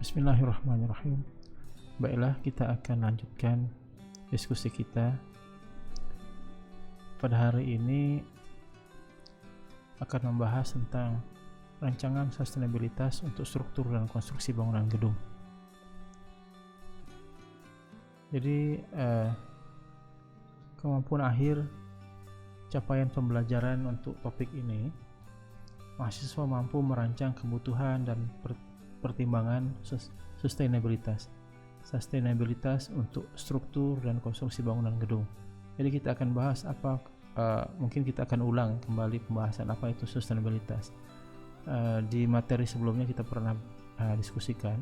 Bismillahirrahmanirrahim. Baiklah, kita akan lanjutkan diskusi kita. Pada hari ini akan membahas tentang rancangan sustainabilitas untuk struktur dan konstruksi bangunan gedung. Jadi kemampuan akhir capaian pembelajaran untuk topik ini, mahasiswa mampu merancang kebutuhan dan pertimbangan sustainabilitas untuk struktur dan konstruksi bangunan gedung. Jadi kita akan bahas mungkin kita akan ulang kembali pembahasan apa itu sustainabilitas. Di materi sebelumnya kita pernah diskusikan,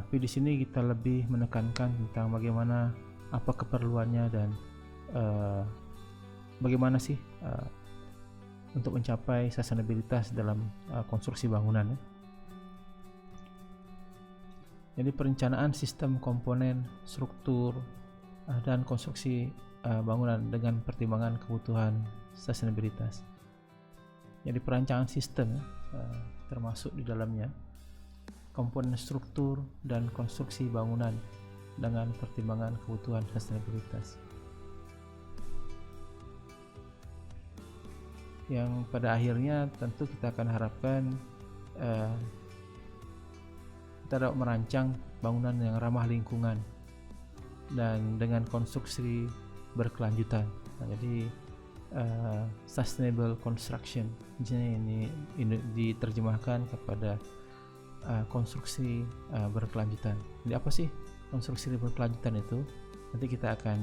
tapi di sini kita lebih menekankan tentang bagaimana apa keperluannya dan bagaimana sih untuk mencapai sustainabilitas dalam konstruksi bangunan. Jadi perencanaan sistem komponen, struktur, dan konstruksi bangunan dengan pertimbangan kebutuhan sustainabilitas. Jadi perancangan sistem termasuk di dalamnya komponen struktur dan konstruksi bangunan dengan pertimbangan kebutuhan sustainabilitas. Yang pada akhirnya tentu kita akan harapkan kita dapat merancang bangunan yang ramah lingkungan dan dengan konstruksi berkelanjutan. Jadi sustainable construction ini diterjemahkan kepada konstruksi berkelanjutan. Jadi apa sih konstruksi berkelanjutan itu? Nanti kita akan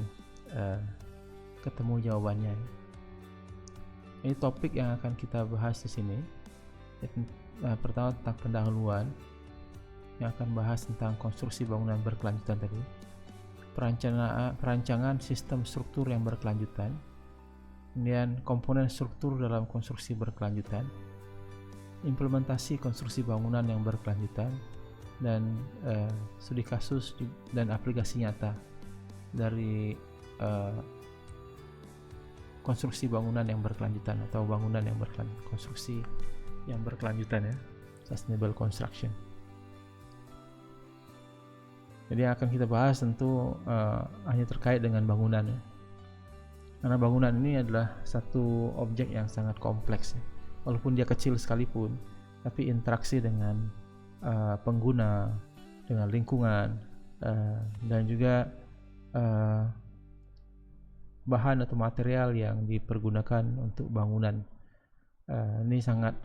ketemu jawabannya. Ini topik yang akan kita bahas di sini. Pertama tentang pendahuluan, yang akan bahas tentang konstruksi bangunan berkelanjutan tadi, perancangan sistem struktur yang berkelanjutan, kemudian komponen struktur dalam konstruksi berkelanjutan, implementasi konstruksi bangunan yang berkelanjutan, dan studi kasus dan aplikasi nyata dari konstruksi bangunan yang berkelanjutan atau bangunan yang berkelanjutan, konstruksi yang berkelanjutan, sustainable construction. Jadi yang akan kita bahas tentu hanya terkait dengan bangunan, karena bangunan ini adalah satu objek yang sangat kompleks, walaupun dia kecil sekalipun, tapi interaksi dengan pengguna, dengan lingkungan, dan juga bahan atau material yang dipergunakan untuk bangunan ini sangat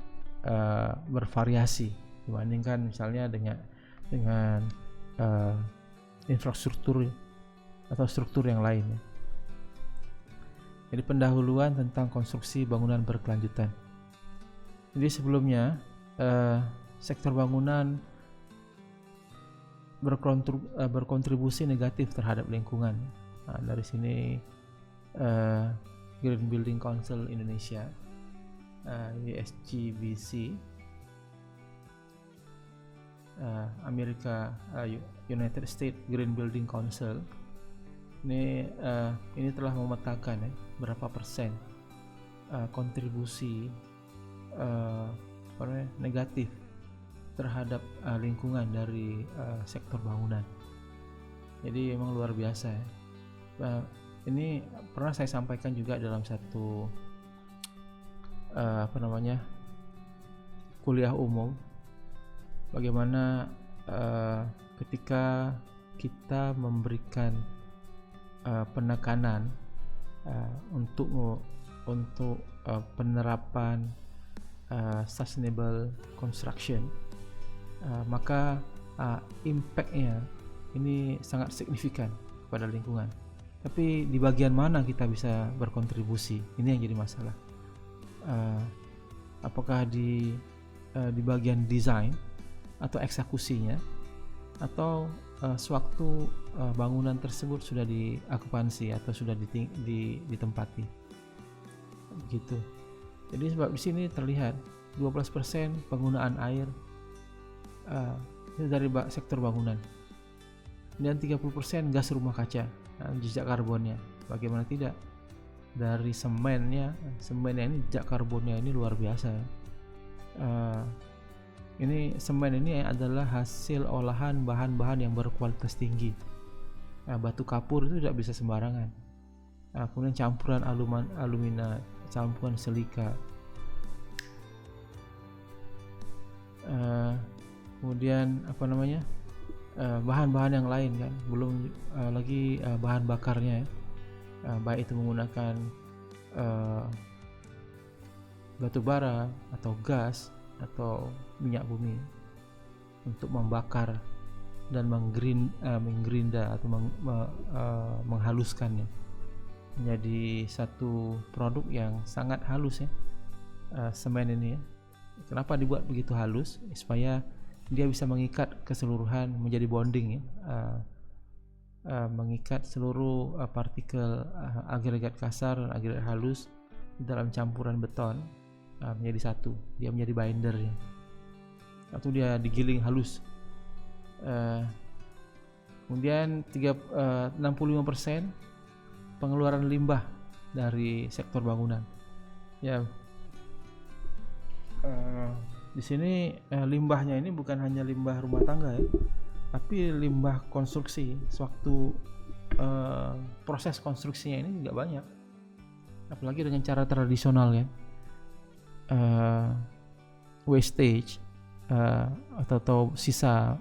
bervariasi dibandingkan misalnya dengan infrastruktur atau struktur yang lain. Jadi pendahuluan tentang konstruksi bangunan berkelanjutan. Jadi sebelumnya sektor bangunan berkontribusi negatif terhadap lingkungan. Dari sini Green Building Council Indonesia, USGBC, Amerika, United States Green Building Council ini telah memetakan berapa persen kontribusi negatif terhadap lingkungan dari sektor bangunan. Jadi memang luar biasa. Ini pernah saya sampaikan juga dalam satu kuliah umum, bagaimana ketika kita memberikan penekanan untuk penerapan sustainable construction, maka impact-nya ini sangat signifikan pada lingkungan. Tapi di bagian mana kita bisa berkontribusi? Ini yang jadi masalah. Apakah di bagian desain atau eksekusinya, atau sewaktu bangunan tersebut sudah diokupansi atau sudah ditempati, begitu. Jadi sebab di sini terlihat 12% penggunaan air itu dari sektor bangunan, dan 30% gas rumah kaca, jejak karbonnya. Bagaimana tidak, dari semennya ini jejak karbonnya ini luar biasa. Ini semen ini adalah hasil olahan bahan-bahan yang berkualitas tinggi. Batu kapur itu tidak bisa sembarangan. Kemudian campuran alumina, campuran silika. Kemudian bahan-bahan yang lain kan, belum lagi bahan bakarnya ya. Baik itu menggunakan batu bara atau gas atau minyak bumi untuk membakar dan menggerinda atau menghaluskannya menjadi satu produk yang sangat halus ya. Semen ini ya, kenapa dibuat begitu halus? Supaya dia bisa mengikat keseluruhan, menjadi bonding ya, mengikat seluruh partikel agregat kasar dan agregat halus dalam campuran beton menjadi satu. Dia menjadi bindernya, atau dia digiling halus. Kemudian 65% pengeluaran limbah dari sektor bangunan. Ya, di sini limbahnya ini bukan hanya limbah rumah tangga ya, tapi limbah konstruksi. Sewaktu proses konstruksinya ini juga banyak, apalagi dengan cara tradisional ya. Wastage atau sisa,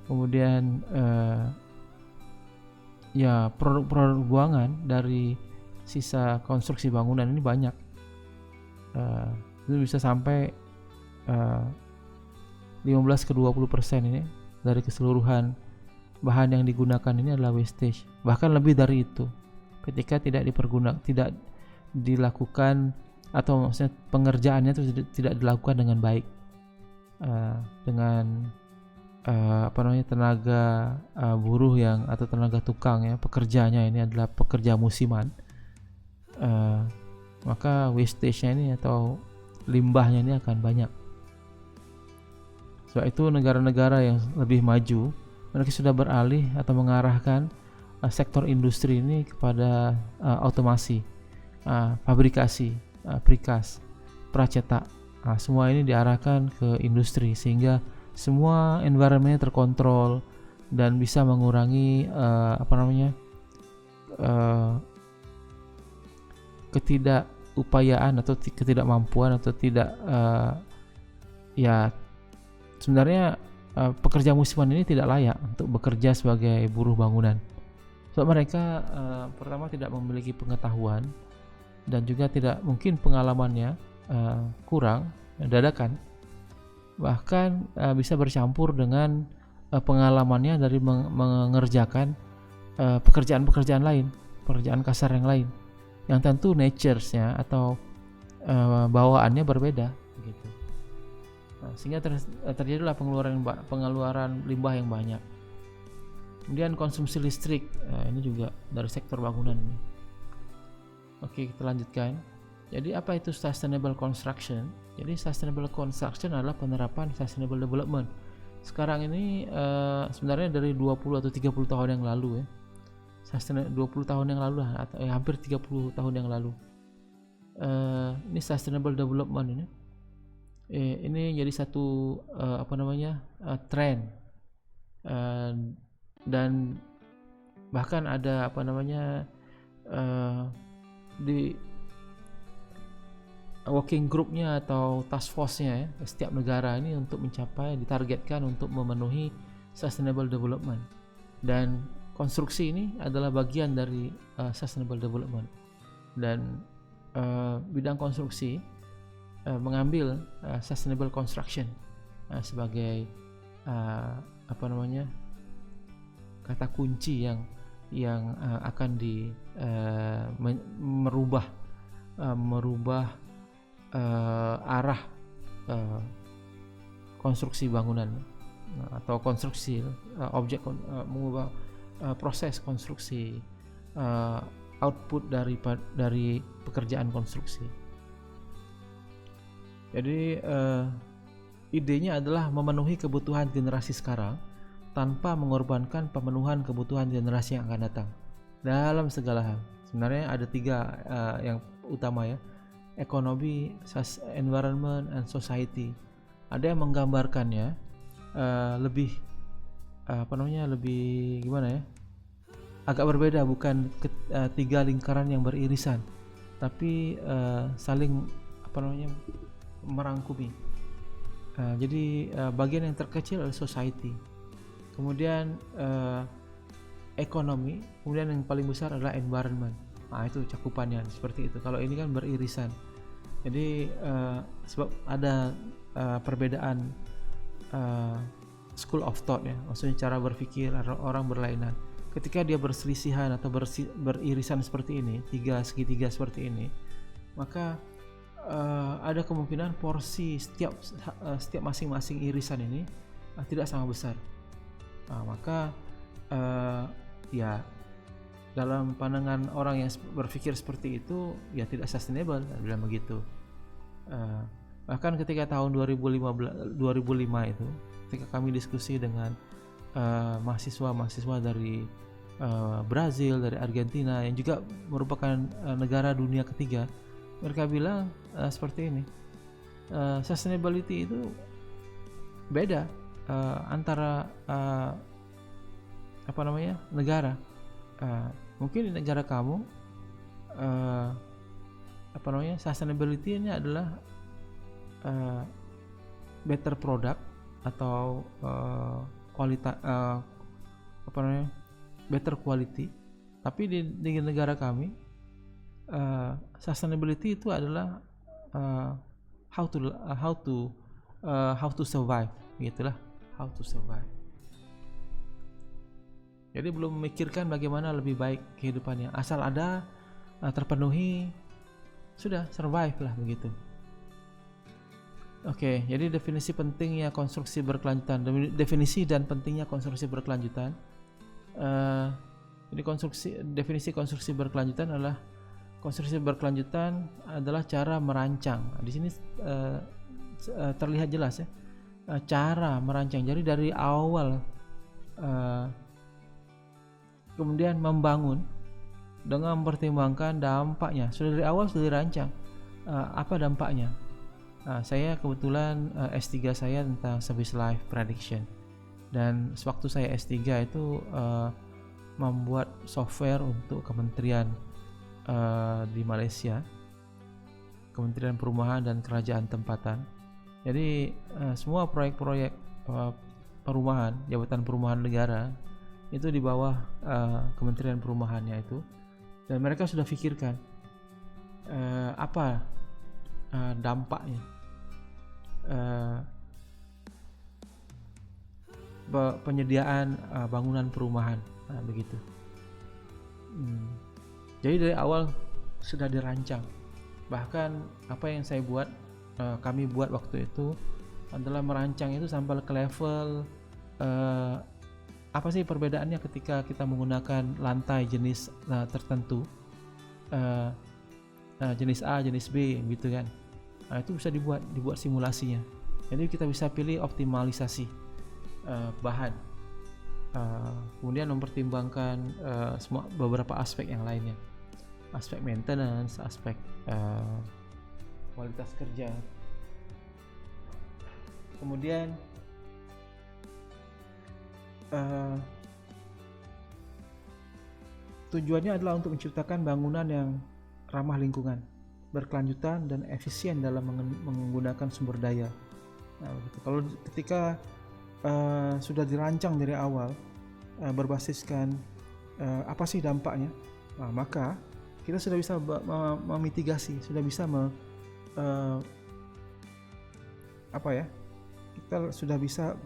kemudian ya produk-produk buangan dari sisa konstruksi bangunan ini banyak. Itu bisa sampai 15-20% ini dari keseluruhan bahan yang digunakan ini adalah wastage. Bahkan lebih dari itu ketika tidak dilakukan, atau maksudnya pengerjaannya itu tidak dilakukan dengan baik, dengan tenaga buruh atau tenaga tukang ya, pekerjanya ini adalah pekerja musiman, maka wastage-nya ini atau limbahnya ini akan banyak. Sebab itu negara-negara yang lebih maju, mereka sudah beralih atau mengarahkan sektor industri ini kepada otomasi, fabrikasi, precast, pracetak. Semua ini diarahkan ke industri sehingga semua environment terkontrol dan bisa mengurangi ketidakupayaan atau ketidakmampuan atau sebenarnya pekerja musiman ini tidak layak untuk bekerja sebagai buruh bangunan. Sebab mereka pertama tidak memiliki pengetahuan dan juga tidak mungkin pengalamannya kurang, dadakan. Bahkan bisa bercampur dengan pengalamannya dari mengerjakan pekerjaan-pekerjaan lain, pekerjaan kasar yang lain, yang tentu nature-nya atau bawaannya berbeda gitu. Sehingga terjadilah pengeluaran limbah yang banyak. Kemudian konsumsi listrik, ini juga dari sektor bangunan ini. Oke, kita lanjutkan. Jadi apa itu sustainable construction? Jadi sustainable construction adalah penerapan sustainable development. Sekarang ini sebenarnya dari 20 atau 30 tahun yang lalu ya. 20 tahun yang lalu atau hampir 30 tahun yang lalu. Ini sustainable development ini. Ini jadi satu tren. Dan bahkan ada di working groupnya atau task force-nya ya, setiap negara ini untuk ditargetkan untuk memenuhi sustainable development, dan konstruksi ini adalah bagian dari sustainable development. Dan bidang konstruksi mengambil sustainable construction sebagai kata kunci yang akan merubah arah konstruksi bangunan atau konstruksi objek, mengubah proses konstruksi, output dari pekerjaan konstruksi. Jadi idenya adalah memenuhi kebutuhan generasi sekarang tanpa mengorbankan pemenuhan kebutuhan generasi yang akan datang dalam segala hal. Sebenarnya ada 3 yang utama ya. economy, environment, and society. Ada yang menggambarkannya lebih lebih gimana ya? Agak berbeda, bukan tiga lingkaran yang beririsan, tapi saling merangkumi. Jadi bagian yang terkecil adalah society, kemudian ekonomi, kemudian yang paling besar adalah environment. Itu cakupannya seperti itu. Kalau ini kan beririsan. Jadi sebab ada perbedaan school of thought ya, maksudnya cara berpikir orang berlainan. Ketika dia berselisihan atau beririsan seperti ini, segitiga seperti ini, maka ada kemungkinan porsi setiap masing-masing irisan ini tidak sama besar. Maka ya dalam pandangan orang yang berpikir seperti itu ya tidak sustainable, bilang begitu. Bahkan ketika tahun 2005 itu, ketika kami diskusi dengan mahasiswa dari Brazil, dari Argentina yang juga merupakan negara dunia ketiga, mereka bilang seperti ini, sustainability itu beda antara negara. Mungkin di negara kamu sustainability-nya adalah better product atau kualitas better quality, tapi di negara kami sustainability itu adalah how to survive, gitulah, how to survive. Jadi belum memikirkan bagaimana lebih baik kehidupannya, asal ada terpenuhi, sudah survive lah begitu. Oke, jadi definisi pentingnya konstruksi berkelanjutan, definisi dan pentingnya konstruksi berkelanjutan. Jadi definisi konstruksi berkelanjutan adalah cara merancang. Di sini terlihat jelas ya, cara merancang. Jadi dari awal kemudian membangun dengan mempertimbangkan dampaknya. Sudah dari awal sudah dirancang apa dampaknya. Saya kebetulan S3 saya tentang service life prediction, dan sewaktu saya S3 itu membuat software untuk kementerian di Malaysia, Kementerian Perumahan dan Kerajaan Tempatan. Jadi semua proyek-proyek perumahan, Jabatan Perumahan Negara itu di bawah Kementerian Perumahannya itu, dan mereka sudah pikirkan apa dampaknya penyediaan bangunan perumahan, begitu. Jadi dari awal sudah dirancang. Bahkan apa yang kami buat waktu itu adalah merancang itu sampai ke level apa sih perbedaannya ketika kita menggunakan lantai jenis tertentu, jenis A, jenis B, gitu kan. Itu bisa dibuat simulasinya. Jadi kita bisa pilih optimalisasi bahan, kemudian mempertimbangkan beberapa aspek yang lainnya, aspek maintenance, aspek kualitas kerja. Kemudian tujuannya adalah untuk menciptakan bangunan yang ramah lingkungan, berkelanjutan dan efisien dalam menggunakan sumber daya. Kalau ketika sudah dirancang dari awal, berbasiskan apa sih dampaknya, maka kita sudah bisa memitigasi, sudah bisa kita sudah bisa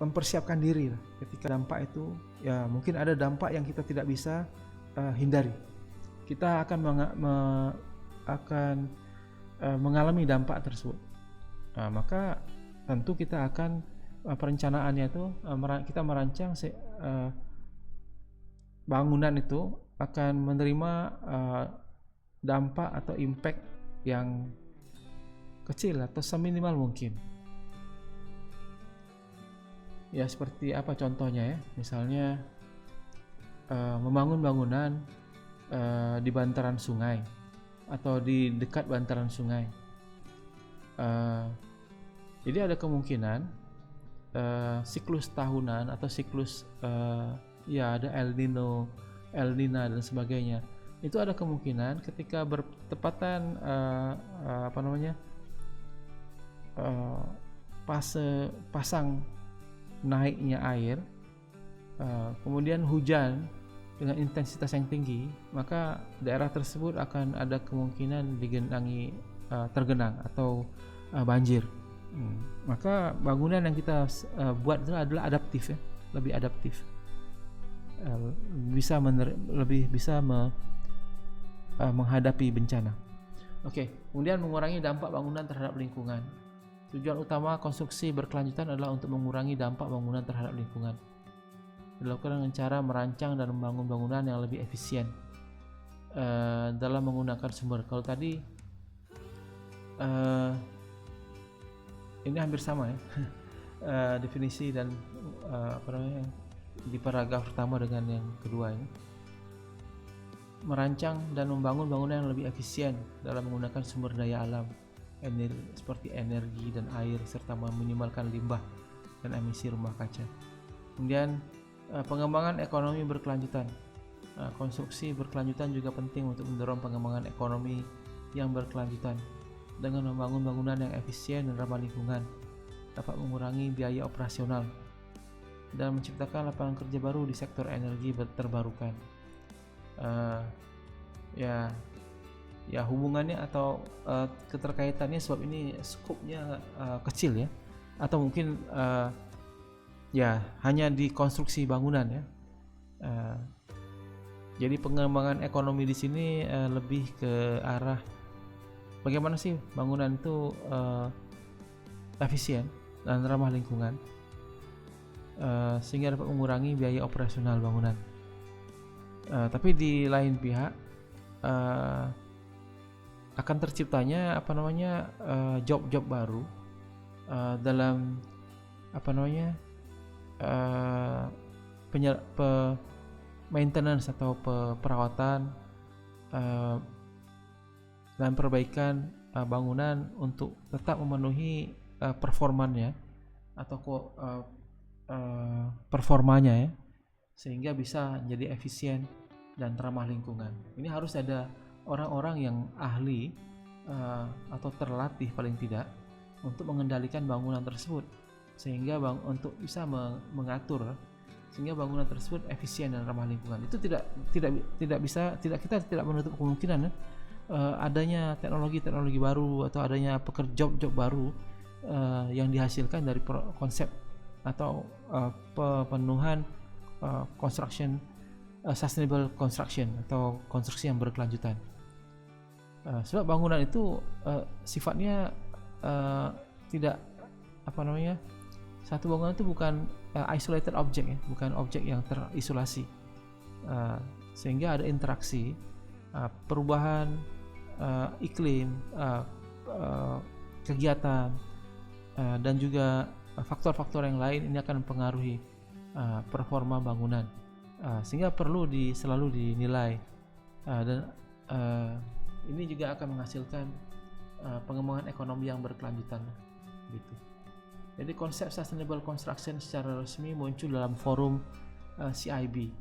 mempersiapkan diri lah ketika dampak itu, ya mungkin ada dampak yang kita tidak bisa hindari. Kita akan mengalami dampak tersebut. Maka tentu kita akan perencanaannya itu kita merancang bangunan itu akan menerima dampak atau impact yang kecil atau seminimal mungkin. Ya seperti apa contohnya ya, misalnya membangun bangunan di bantaran sungai atau di dekat bantaran sungai. Jadi ada kemungkinan siklus tahunan atau siklus ada El Nino, El Nina dan sebagainya. Itu ada kemungkinan ketika bertepatan pasang naiknya air, kemudian hujan dengan intensitas yang tinggi, maka daerah tersebut akan ada kemungkinan digenangi tergenang atau banjir. Maka bangunan yang kita buat itu adalah adaptif, lebih adaptif, lebih bisa menghadapi bencana. Kemudian mengurangi dampak bangunan terhadap lingkungan. Tujuan utama konstruksi berkelanjutan adalah untuk mengurangi dampak bangunan terhadap lingkungan. Dilakukan dengan cara merancang dan membangun bangunan yang lebih efisien dalam menggunakan sumber. Kalau tadi ini hampir sama ya definisi dan di paragraf pertama dengan yang kedua ini. Merancang dan membangun bangunan yang lebih efisien dalam menggunakan sumber daya alam seperti energi dan air, serta meminimalkan limbah dan emisi rumah kaca. Kemudian pengembangan ekonomi berkelanjutan. Konstruksi berkelanjutan juga penting untuk mendorong pengembangan ekonomi yang berkelanjutan. Dengan membangun bangunan yang efisien dan ramah lingkungan, dapat mengurangi biaya operasional dan menciptakan lapangan kerja baru di sektor energi terbarukan. Hubungannya atau keterkaitannya, sebab ini skopnya kecil ya, atau mungkin hanya di konstruksi bangunan ya. Jadi pengembangan ekonomi di sini lebih ke arah bagaimana sih bangunan itu efisien dan ramah lingkungan, sehingga dapat mengurangi biaya operasional bangunan. Tapi di lain pihak akan terciptanya job-job baru dalam maintenance atau perawatan dan perbaikan bangunan untuk tetap memenuhi performanya atau performanya ya, sehingga bisa menjadi efisien dan ramah lingkungan. Ini harus ada orang-orang yang ahli atau terlatih paling tidak untuk mengendalikan bangunan tersebut, sehingga untuk bisa mengatur sehingga bangunan tersebut efisien dan ramah lingkungan. Itu tidak bisa, kita tidak menutup kemungkinan adanya teknologi baru atau adanya job baru yang dihasilkan dari konsep atau pemenuhan sustainable construction atau konstruksi yang berkelanjutan. Sebab bangunan itu sifatnya tidak satu bangunan itu bukan isolated object ya, bukan objek yang terisolasi, sehingga ada interaksi, perubahan iklim, kegiatan, dan juga faktor-faktor yang lain. Ini akan mempengaruhi performa bangunan, sehingga perlu selalu dinilai, dan ini juga akan menghasilkan pengembangan ekonomi yang berkelanjutan gitu. Jadi konsep sustainable construction secara resmi muncul dalam forum CIB,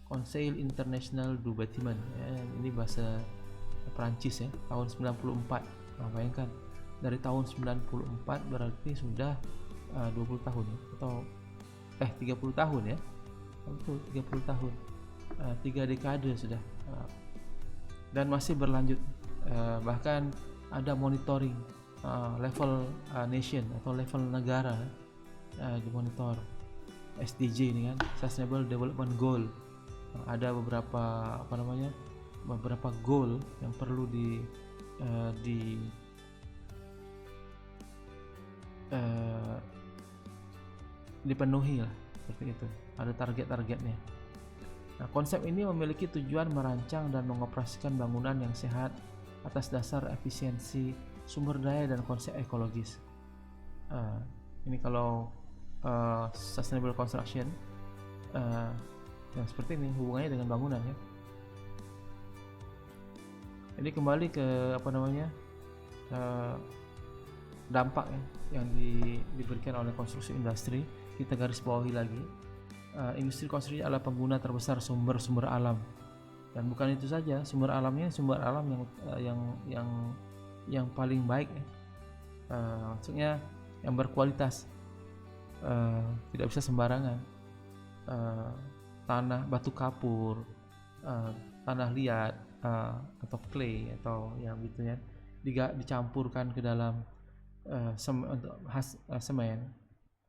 Conseil International du Bâtiment ya, ini bahasa Perancis ya, tahun 94. Bayangkan dari tahun 94 berarti sudah 20 tahun ya, atau 30 tahun ya, betul 30 tahun, 3 dekade sudah, dan masih berlanjut. Bahkan ada monitoring level nation atau level negara, dimonitor SDG ini kan, Sustainable Development Goal. Ada beberapa goal yang perlu dipenuhi lah, seperti itu. Ada target-targetnya. Nah, konsep ini memiliki tujuan merancang dan mengoperasikan bangunan yang sehat atas dasar efisiensi sumber daya dan konsep ekologis. Ini kalau sustainable construction yang seperti ini hubungannya dengan bangunan ya. Jadi kembali ke dampak yang diberikan oleh konstruksi industri, kita garis bawahi lagi. Industri konstruksi adalah pengguna terbesar sumber-sumber alam, dan bukan itu saja, sumber alamnya sumber alam yang paling baik, maksudnya yang berkualitas, tidak bisa sembarangan. Tanah batu kapur, tanah liat, atau clay atau yang gitu ya, dicampurkan ke dalam semen,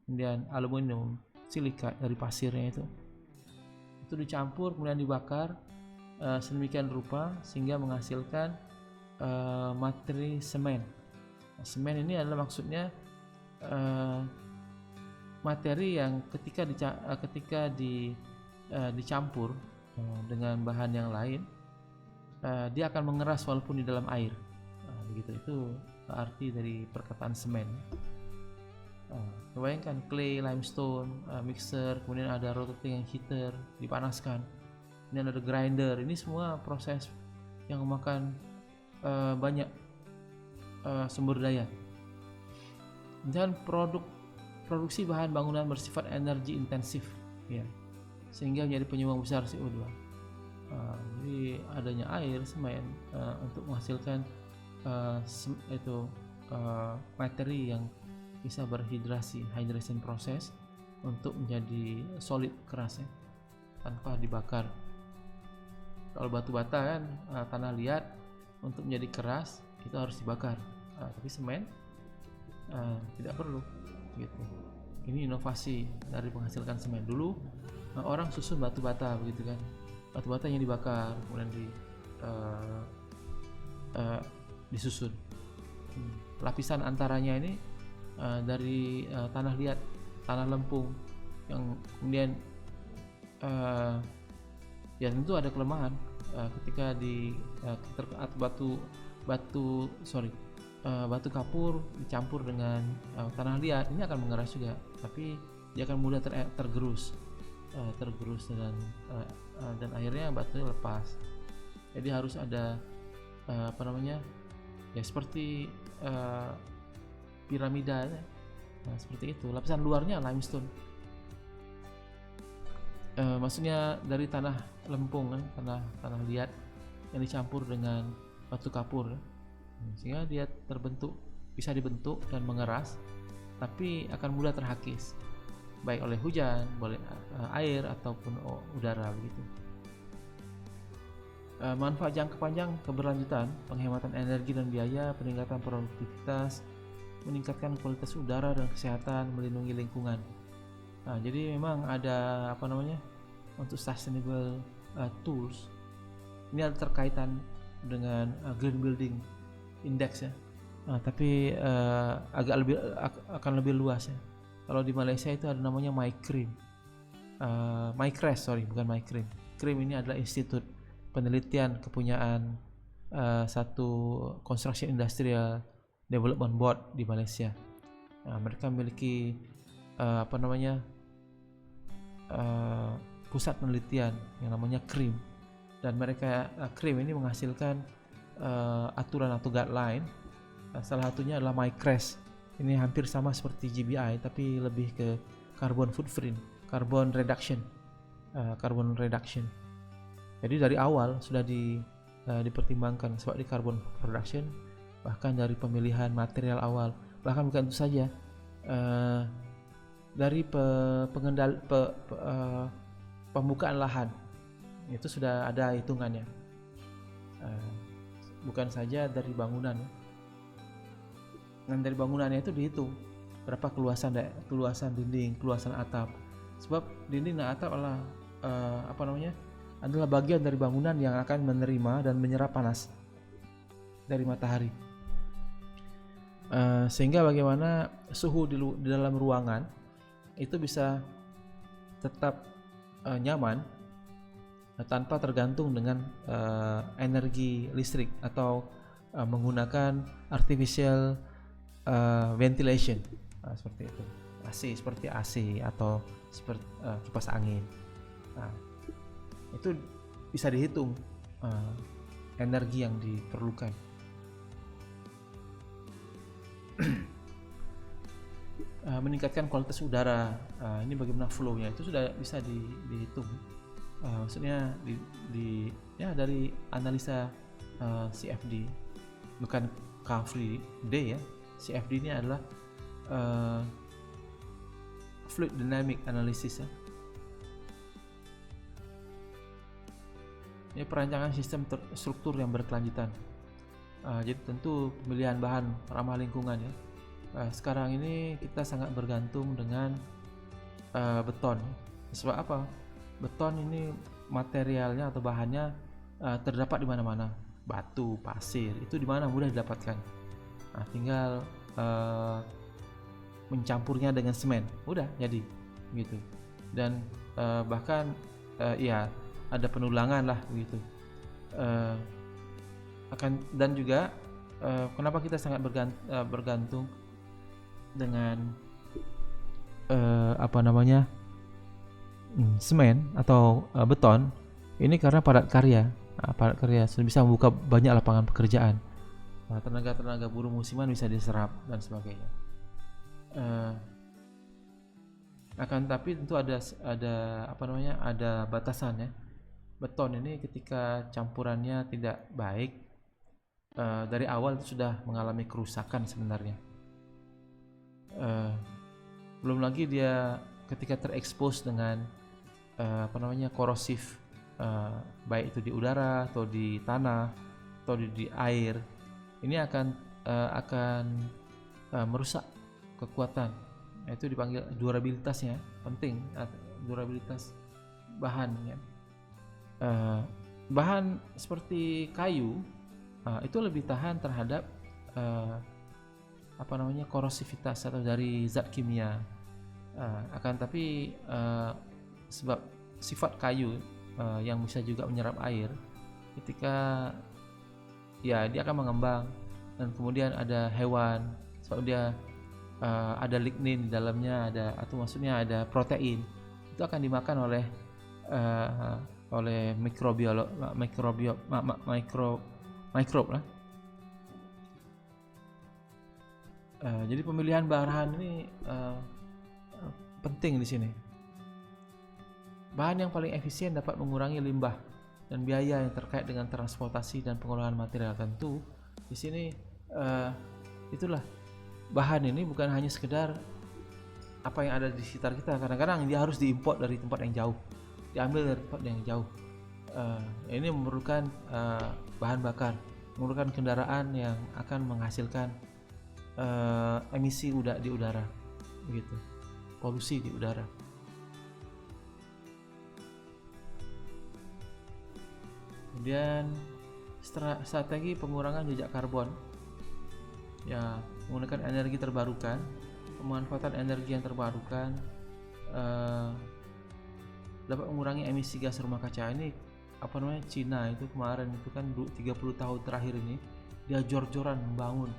kemudian aluminium, silika dari pasirnya itu dicampur kemudian dibakar sedemikian rupa sehingga menghasilkan materi semen. Semen ini adalah maksudnya materi yang ketika dicampur dengan bahan yang lain, dia akan mengeras walaupun di dalam air. Begitu, itu arti dari perkataan semen. Bayangkan clay, limestone, mixer, kemudian ada rotating heater, dipanaskan, kemudian ada grinder. Ini semua proses yang memakan banyak sumber daya. Dan produksi bahan bangunan bersifat energi intensif, ya, sehingga menjadi penyumbang besar CO2. Jadi adanya air, semen, untuk menghasilkan materi yang bisa berhidrasi, hydration process, untuk menjadi solid, keras, ya, tanpa dibakar. Kalau batu bata kan tanah liat, untuk menjadi keras itu harus dibakar, tapi semen tidak perlu, gitu. Ini inovasi dari menghasilkan semen. Dulu orang susun batu bata, begitu kan, batu bata yang dibakar kemudian disusun. Lapisan antaranya ini dari tanah liat, tanah lempung, yang kemudian ya tentu ada kelemahan ketika batu kapur dicampur dengan tanah liat, ini akan mengeras juga, tapi dia akan mudah tergerus dan akhirnya batunya lepas. Jadi harus ada ya seperti piramida, seperti itu. Lapisan luarnya limestone, maksudnya dari tanah lempung kan, tanah liat yang dicampur dengan batu kapur, sehingga dia bisa dibentuk dan mengeras, tapi akan mudah terhakis baik oleh hujan, oleh air ataupun udara, begitu. Manfaat jangka panjang keberlanjutan, penghematan energi dan biaya, peningkatan produktivitas, meningkatkan kualitas udara dan kesehatan, melindungi lingkungan. Jadi memang ada untuk sustainable tools ini ada terkaitan dengan Green Building Index, ya. Tapi akan lebih luas, ya. Kalau di Malaysia itu ada namanya MyCRIM, bukan MyCRIM. CRIM ini adalah institut penelitian kepunyaan satu Construction Industrial Development Board di Malaysia. Mereka memiliki pusat penelitian yang namanya CRIM, dan mereka CRIM ini menghasilkan aturan atau guideline. Salah satunya adalah MyCREST. Ini hampir sama seperti GBI tapi lebih ke carbon footprint, carbon reduction. Jadi dari awal sudah dipertimbangkan sebab di carbon production, bahkan dari pemilihan material awal, bahkan bukan itu saja, dari pembukaan lahan itu sudah ada hitungannya, bukan saja dari bangunan. Dan dari bangunannya itu dihitung berapa keluasan dinding, keluasan atap, sebab dinding dan atap adalah bagian dari bangunan yang akan menerima dan menyerap panas dari matahari. Sehingga bagaimana suhu di dalam ruangan itu bisa tetap nyaman tanpa tergantung dengan energi listrik atau menggunakan artificial ventilation, seperti itu. Seperti AC atau seperti kipas angin. Itu bisa dihitung energi yang diperlukan. Meningkatkan kualitas udara, ini bagaimana flow-nya itu sudah bisa dihitung. Maksudnya dari analisa CFD, bukan Kavli D ya. CFD ini adalah Fluid Dynamic Analysis ya. Ini perancangan sistem struktur yang berkelanjutan. Jadi tentu pemilihan bahan ramah lingkungan ya. Sekarang ini kita sangat bergantung dengan beton. Sebab apa? Beton ini materialnya atau bahannya terdapat di mana-mana. Batu, pasir, itu di mana mudah didapatkan. Tinggal mencampurnya dengan semen, udah jadi gitu. Dan bahkan ya ada penulangan lah begitu. Dan juga kenapa kita sangat bergantung dengan semen atau beton ini karena padat karya sudah bisa membuka banyak lapangan pekerjaan. Tenaga buruh musiman bisa diserap dan sebagainya. Akan tapi tentu ada batasan ya. Beton ini ketika campurannya tidak baik, dari awal itu sudah mengalami kerusakan sebenarnya. Belum lagi dia ketika terekspos dengan korosif, baik itu di udara atau di tanah atau di air, ini akan merusak kekuatan. Itu dipanggil durabilitasnya, penting durabilitas bahan ya. Bahan seperti kayu itu lebih tahan terhadap korosivitas atau dari zat kimia. Akan tapi sebab sifat kayu yang bisa juga menyerap air, ketika ya dia akan mengembang, dan kemudian ada hewan, sebab dia ada lignin di dalamnya, ada protein, itu akan dimakan oleh mikrob lah. Jadi pemilihan bahan ini penting di sini. Bahan yang paling efisien dapat mengurangi limbah dan biaya yang terkait dengan transportasi dan pengolahan material. Tentu di sini itulah bahan ini bukan hanya sekedar apa yang ada di sekitar kita. Kadang-kadang dia harus diimport dari tempat yang jauh, diambil dari tempat yang jauh. Ini memerlukan bahan bakar, memerlukan kendaraan yang akan menghasilkan emisi di udara, begitu, polusi di udara. Kemudian strategi pengurangan jejak karbon, ya, menggunakan energi terbarukan, pemanfaatan energi yang terbarukan dapat mengurangi emisi gas rumah kaca. Ini Cina itu kemarin itu kan 30 tahun terakhir ini dia jor-joran membangun,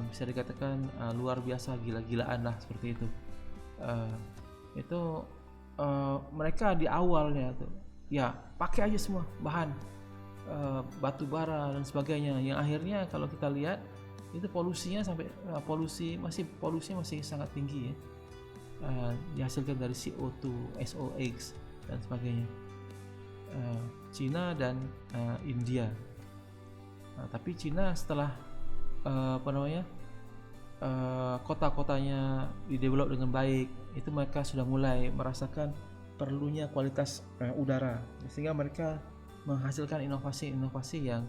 bisa dikatakan luar biasa, gila-gilaan lah seperti itu. Mereka di awalnya tuh ya pakai aja semua bahan batu bara dan sebagainya, yang akhirnya kalau kita lihat itu polusinya sampai polusi masih sangat tinggi ya, dihasilkan dari CO2, SOx dan sebagainya. Cina dan India. Tapi Cina setelah kota-kotanya didevelop dengan baik, itu mereka sudah mulai merasakan perlunya kualitas udara, sehingga mereka menghasilkan inovasi-inovasi yang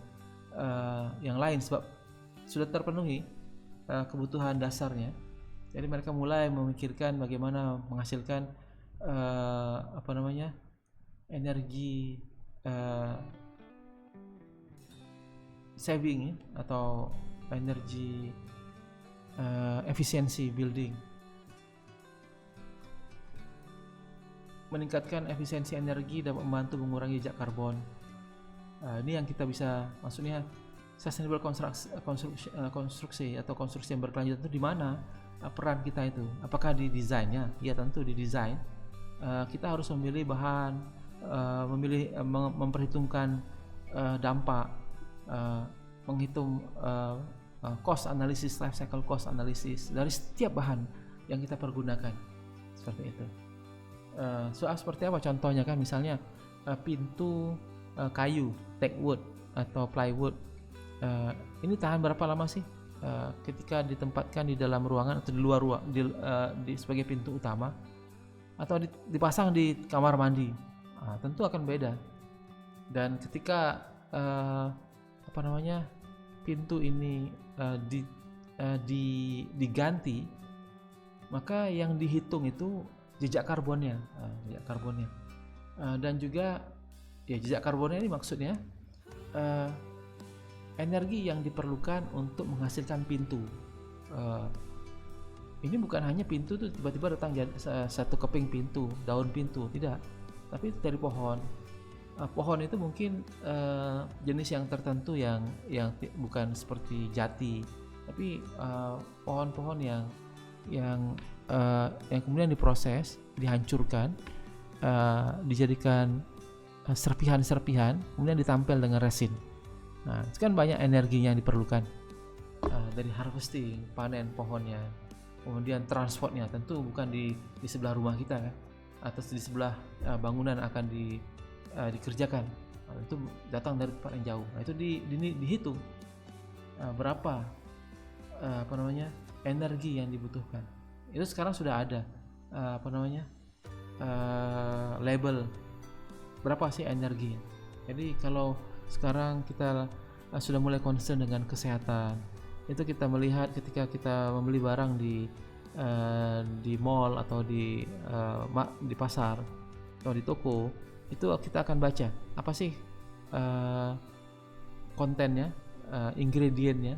lain sebab sudah terpenuhi kebutuhan dasarnya. Jadi mereka mulai memikirkan bagaimana menghasilkan energi saving atau energi efisiensi building. Meningkatkan efisiensi energi dapat membantu mengurangi jejak karbon. Ini yang kita bisa, maksudnya sustainable konstruksi atau konstruksi yang berkelanjutan itu di mana peran kita itu? Apakah di desainnya? Ya tentu di desain. Kita harus memilih bahan, memperhitungkan dampak menghitung cost analysis, life cycle cost analysis dari setiap bahan yang kita pergunakan, seperti itu. Soal seperti apa contohnya kan, misalnya pintu kayu, teak wood atau plywood, ini tahan berapa lama sih ketika ditempatkan di dalam ruangan atau di luar ruang, sebagai pintu utama atau dipasang di kamar mandi. Tentu akan beda. Dan ketika pintu ini diganti, maka yang dihitung itu jejak karbonnya, dan juga ya jejak karbonnya ini maksudnya energi yang diperlukan untuk menghasilkan pintu. Ini bukan hanya pintu tuh tiba-tiba datang satu keping pintu, daun pintu, tidak, tapi dari pohon. Pohon itu mungkin jenis yang tertentu yang bukan seperti jati, tapi pohon-pohon yang kemudian diproses, dihancurkan, dijadikan serpihan-serpihan, kemudian ditampel dengan resin. Nah, itu kan banyak energi yang diperlukan, dari harvesting, panen pohonnya, kemudian transportnya, tentu bukan di sebelah rumah kita kan, atau di sebelah bangunan akan dikerjakan. Itu datang dari tempat yang jauh. Nah, itu dihitung berapa energi yang dibutuhkan. Itu sekarang sudah ada label berapa sih energinya. Jadi kalau sekarang kita sudah mulai concern dengan kesehatan, itu kita melihat ketika kita membeli barang di mall atau di pasar atau di toko, itu kita akan baca apa sih kontennya, ingredientnya,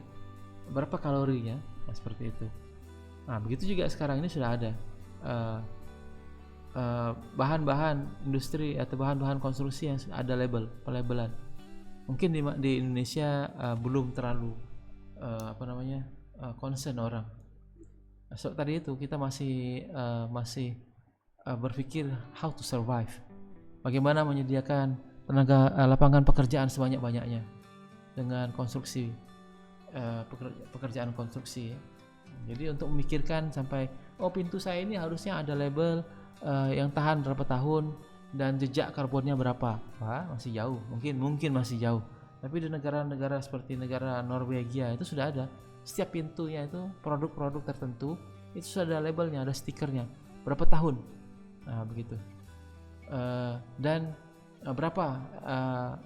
berapa kalorinya, seperti itu. Nah, begitu juga sekarang ini sudah ada bahan-bahan industri atau bahan-bahan konstruksi yang ada pelabelan. Mungkin di Indonesia belum terlalu concern orang. So tadi itu kita masih berpikir how to survive, bagaimana menyediakan lapangan pekerjaan sebanyak-banyaknya dengan konstruksi, pekerjaan konstruksi. Jadi untuk memikirkan sampai pintu saya ini harusnya ada label yang tahan berapa tahun dan jejak karbonnya berapa. Masih jauh, mungkin masih jauh. Tapi di negara-negara seperti negara Norwegia itu sudah ada. Setiap pintunya itu produk-produk tertentu itu sudah ada labelnya, ada stikernya, berapa tahun, begitu. Dan berapa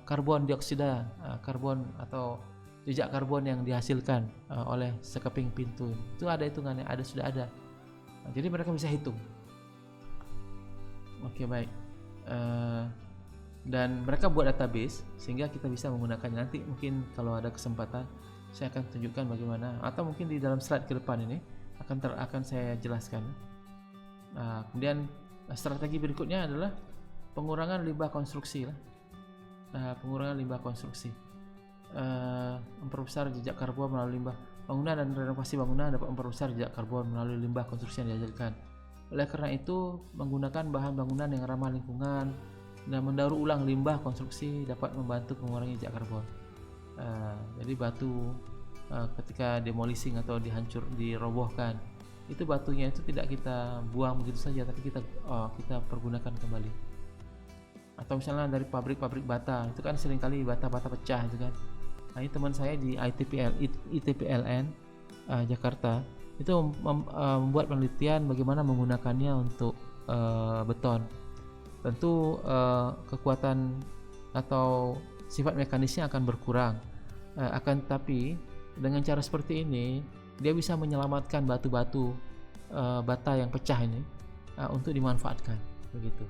karbon dioksida, karbon atau jejak karbon yang dihasilkan oleh sekeping pintu. Itu ada hitungannya, sudah ada. Jadi mereka bisa hitung. Oke, baik. Dan mereka buat database sehingga kita bisa menggunakannya. Nanti mungkin kalau ada kesempatan saya akan tunjukkan bagaimana, atau mungkin di dalam slide ke depan ini akan saya jelaskan. Kemudian strategi berikutnya adalah pengurangan limbah konstruksi. Pengurangan limbah konstruksi, memperbesar jejak karbon melalui limbah bangunan, dan renovasi bangunan dapat memperbesar jejak karbon melalui limbah konstruksi yang dihasilkan. Oleh karena itu, menggunakan bahan bangunan yang ramah lingkungan dan mendaur ulang limbah konstruksi dapat membantu mengurangi jejak karbon. Jadi batu ketika demolishing atau dirobohkan, itu batunya itu tidak kita buang begitu saja, tapi kita pergunakan kembali. Atau misalnya dari pabrik bata, itu kan seringkali bata-bata pecah itu kan. Nah, ini teman saya di ITPLN Jakarta itu membuat penelitian bagaimana menggunakannya untuk beton. Tentu kekuatan atau sifat mekanisnya akan berkurang, akan tetapi dengan cara seperti ini dia bisa menyelamatkan batu-batu bata yang pecah ini untuk dimanfaatkan, begitu.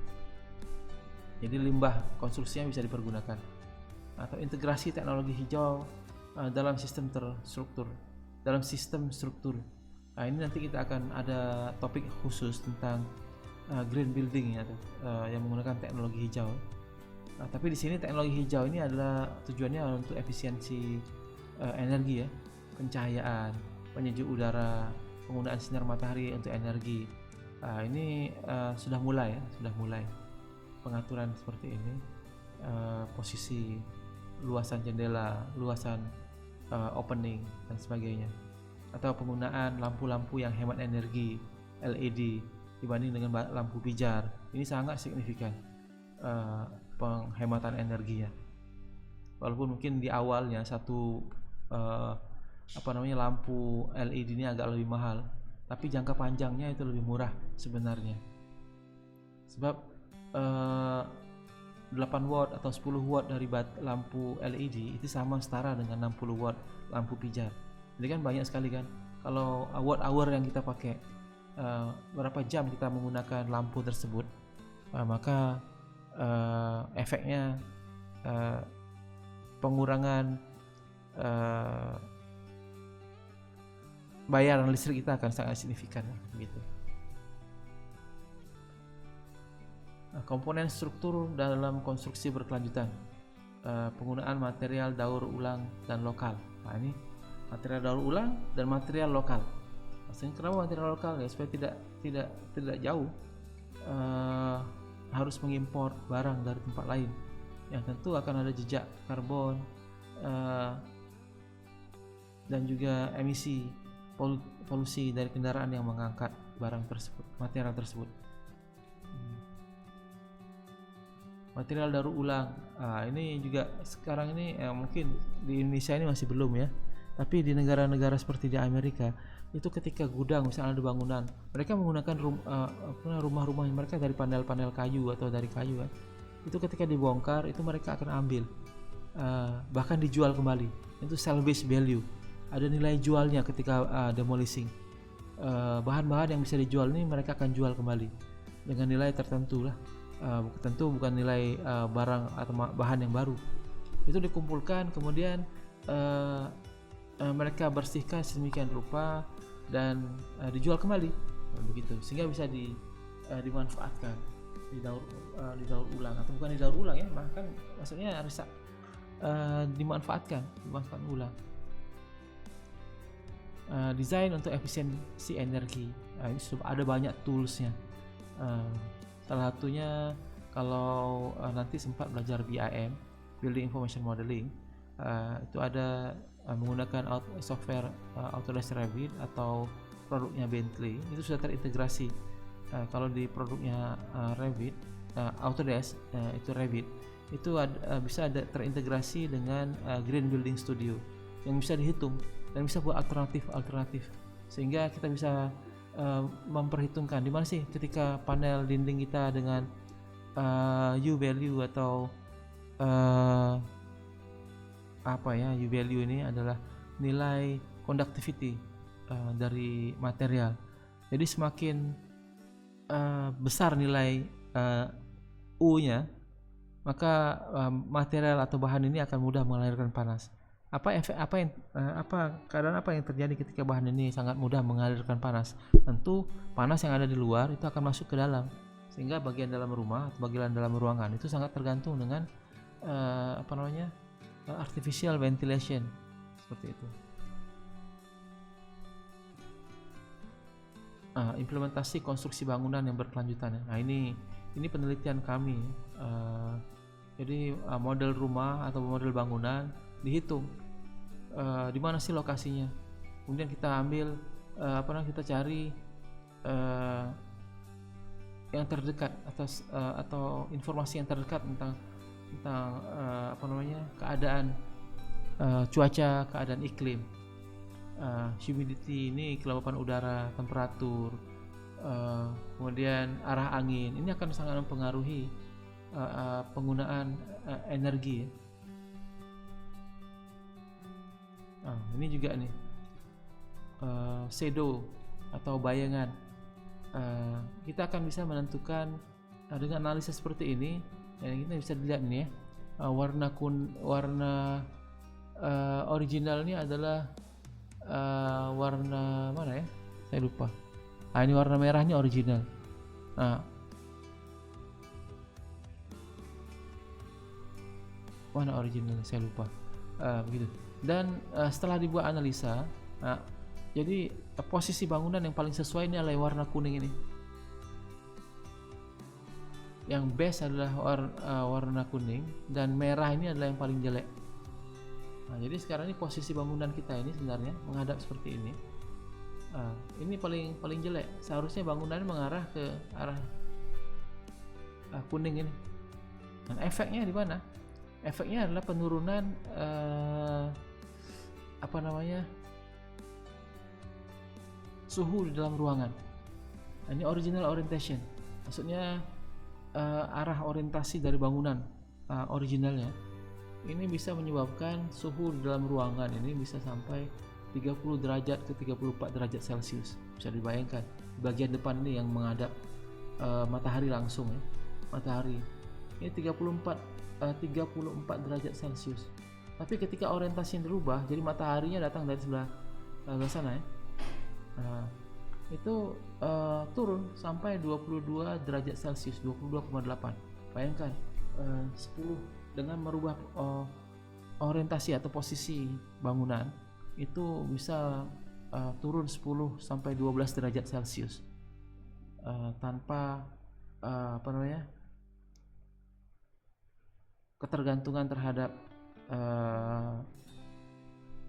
Jadi limbah konstruksinya bisa dipergunakan. Atau integrasi teknologi hijau dalam sistem struktur. Nah, ini nanti kita akan ada topik khusus tentang green building yang menggunakan teknologi hijau. Tapi di sini teknologi hijau ini adalah tujuannya untuk efisiensi energi ya, pencahayaan, penyejuk udara, penggunaan sinar matahari untuk energi. Ini sudah mulai pengaturan seperti ini, posisi luasan jendela, luasan opening dan sebagainya. Atau penggunaan lampu-lampu yang hemat energi LED dibanding dengan lampu pijar. Ini sangat signifikan penghematan energinya. Walaupun mungkin di awalnya satu lampu LED ini agak lebih mahal, tapi jangka panjangnya itu lebih murah sebenarnya. Sebab 8 watt atau 10 watt dari lampu LED itu sama setara dengan 60 watt lampu pijar. Jadi kan banyak sekali kan, kalau watt hour yang kita pakai, berapa jam kita menggunakan lampu tersebut, maka efeknya pengurangan bayaran listrik kita akan sangat signifikan gitu. Komponen struktur dalam konstruksi berkelanjutan, penggunaan material daur ulang dan lokal. Nah, ini material daur ulang dan material lokal. Maksudnya kenapa material lokal? Ya supaya tidak jauh harus mengimpor barang dari tempat lain, yang tentu akan ada jejak karbon dan juga emisi polusi dari kendaraan yang mengangkat barang tersebut, material tersebut. Material daur ulang, ini juga sekarang ini mungkin di Indonesia ini masih belum ya, tapi di negara-negara seperti di Amerika itu ketika gudang misalnya ada bangunan, mereka menggunakan rumah-rumah mereka dari panel-panel kayu atau dari kayu kan, itu ketika dibongkar itu mereka akan ambil, bahkan dijual kembali. Itu salvage value, ada nilai jualnya ketika demolishing. Bahan-bahan yang bisa dijual ini mereka akan jual kembali dengan nilai tertentu lah. Tentu bukan nilai barang atau bahan yang baru. Itu dikumpulkan kemudian mereka bersihkan sedemikian rupa dan dijual kembali, begitu, sehingga bisa dimanfaatkan, didaur ulang, atau bukan didaur ulang ya, bahkan maksudnya dimanfaatkan ulang. Desain untuk efisiensi energi, ini ada banyak toolsnya. Salah satunya kalau nanti sempat belajar BIM, Building Information Modeling, itu ada menggunakan software Autodesk Revit atau produknya Bentley, itu sudah terintegrasi. Kalau di produknya Revit, Autodesk itu Revit, itu bisa terintegrasi dengan Green Building Studio yang bisa dihitung dan bisa buat alternatif, sehingga kita bisa memperhitungkan di mana sih ketika panel dinding kita dengan U value atau U value ini adalah nilai conductivity dari material. Jadi semakin besar nilai U-nya, maka material atau bahan ini akan mudah mengalirkan panas. Keadaan apa yang terjadi ketika bahan ini sangat mudah mengalirkan panas? Tentu panas yang ada di luar itu akan masuk ke dalam, sehingga bagian dalam rumah atau bagian dalam ruangan itu sangat tergantung dengan artificial ventilation, seperti itu. Implementasi konstruksi bangunan yang berkelanjutan. Nah, ini penelitian kami. Jadi model rumah atau model bangunan dihitung di mana sih lokasinya, kemudian kita ambil kita cari yang terdekat atau informasi yang terdekat tentang keadaan cuaca, keadaan iklim, humidity, ini kelembapan udara, temperatur, kemudian arah angin. Ini akan sangat mempengaruhi penggunaan energi. Ini juga nih shadow atau bayangan. Kita akan bisa menentukan dengan analisis seperti ini. Yang kita bisa dilihat nih ya, warna original ini adalah warna mana ya? Saya lupa. Ini warna merahnya original. Mana original? Saya lupa. Begitu. Dan setelah dibuat analisa, jadi posisi bangunan yang paling sesuai ini adalah warna kuning ini. Yang best adalah warna kuning, dan merah ini adalah yang paling jelek. Nah, jadi sekarang ini posisi bangunan kita ini sebenarnya menghadap seperti ini. Ini paling jelek. Seharusnya bangunan mengarah ke arah kuning ini. Dan efeknya di mana? Efeknya adalah penurunan suhu di dalam ruangan. Ini original orientation, maksudnya arah orientasi dari bangunan originalnya. Ini bisa menyebabkan suhu di dalam ruangan ini bisa sampai 30 derajat ke 34 derajat Celcius. Bisa dibayangkan bagian depan ini yang menghadap matahari langsung ya. Matahari ini 34 derajat Celcius. Tapi ketika orientasinya dirubah, jadi mataharinya datang dari sebelah sana ya. Itu turun sampai 22 derajat Celcius, 22,8. Bayangkan 10 dengan merubah orientasi atau posisi bangunan itu bisa turun 10 sampai 12 derajat Celcius tanpa ketergantungan terhadap